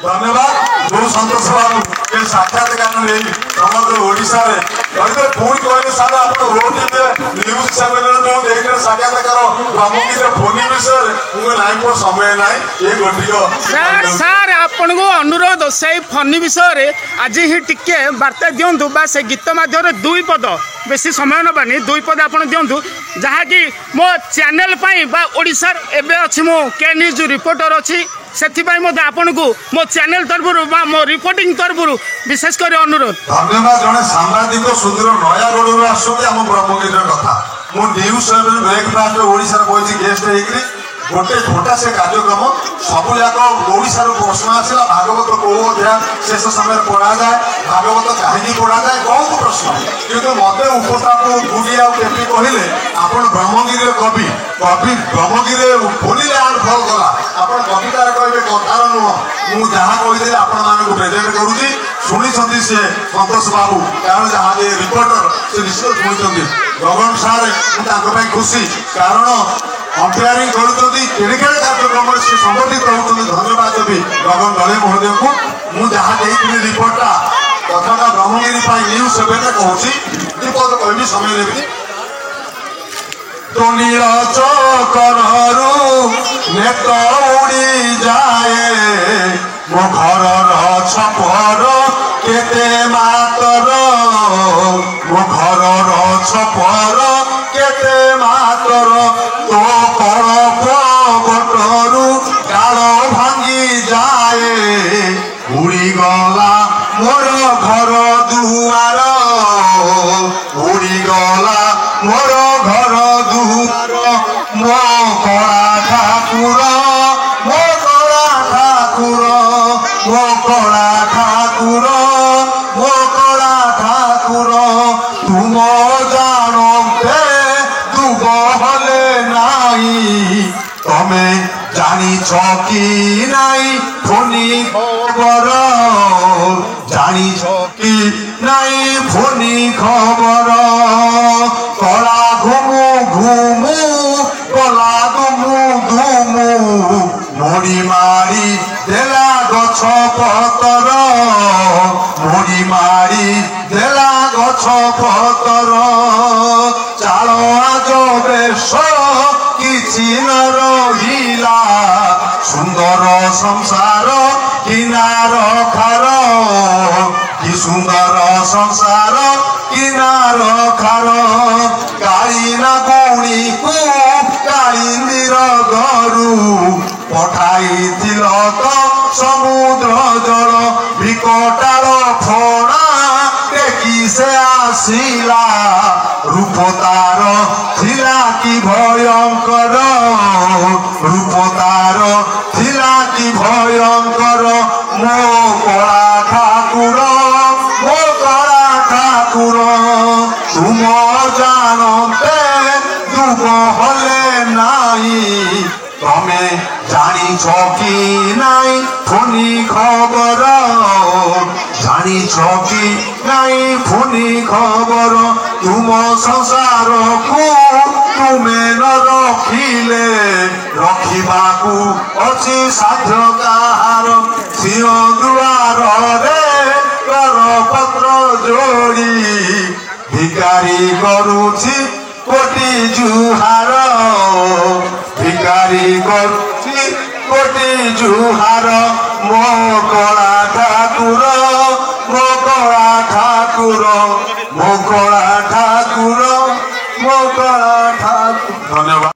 धन्यवाद जो सतोष बाबू के साक्षात्कार समग्र ओडिशा पुणी कहले सारा आप रोड न्यूज चैनल जो देखते साक्षात्कार ब्रह्मगिरी फोनी विषय मुझे लाइन पर समय ना ये सर आपन को अनुरोध से फनी विषय आज ही टिके वार्ता दिंतु बा से गीत मध्यम दुई पद बेसी समय नबानी दुई पद आप दिंतु जहाँकि मो चैनल बा ओडिशार एबे अच्छी मो के न्यूज रिपोर्टर अच्छी से आपन को मो चैनल तरफ मो रिपोर्टिंग तरफ विशेषकर अनुरोध धन्यवाद जड़े सांबादिक सुदूर नयागढ़ आम ब्रह्मगिरी कथा मु न्यूज ब्रेकफास्ट ओडिशा बही गेस्ट होकर गोटे छोटा से कार्यक्रम सबू जाक ओडिशा प्रश्न आसला भागवत कौ अध्याय शेष समय पढ़ा जाए भागवत कहीं पढ़ा जाए बहुत प्रश्न किंतु मत उपस्थापन गुगी आटी कहले आप ब्रह्मगिरी कवि कवि ब्रह्मगिरी बोलिले आर भल गला आप कवितार कहे कथार नुह मुझे जहाँ कही आपण मानक प्रेजेंट करुँगी शुणी सी संतोष बाबू कारण जहाँ रिपोर्टर से निश्चित शुणी गगन सारे मुझे खुशी कारण अंपेयरिंग कार्यक्रम से संगठित होती धन्यवाद देवी गगन दले महोदय को मुझे जहाँ देखी रिपोर्टा कथाटा ब्रह्मगिरी न्यूज सेवेन कहूँ दीपद कह समय देवी तुनीर चकरू नेत उड़ी जाए मो घर छपर केते मातर मो घर छपर केते मातर तो कड़प बटरू डाल भांगी जाए उड़ी गला मोर घर दुआर उड़ी गला मोर घर दुआर मो कड़ा ठाकुर मो कड़ा ठाकुर मो कड़ा ठाकुर मो कड़ा ठाकुर तुम जानते दुब हले नाई तमे जानी कि नाई फोनी खबर जानी कि नाई फोनी खबर कला घुमु घुमु कला दुमु दुमु मोड़ी मारी देला गछ पतर मोड़ी मारी देला गछ पतर चाल आज बेश किछि न रहिला सुंदर संसार किनार खार कि सुंदर संसार किनार खार काली ना गौणी को कालिंदीर गरु पठाई तो समुद्र जल विकटाल फणा देखी से आसिला रूप तार थिला कि भयंकर रूप तार थिला कि भयंकर मो कला ठाकुर मो कला ठाकुर तुम जानते दुब हले नाई तमे जानी कि नाई फोनी खबर जानी कि नाई फोनी खबर तुम संसार को तुमे न रखिले रखिबाकू अच्छी साध्य कहार सिंह दुआर रे कर पत्र जोड़ी भिकारी करुछि कोटि जुहार भिकारी करुछि कोटि जुहार मो कला ठाकुर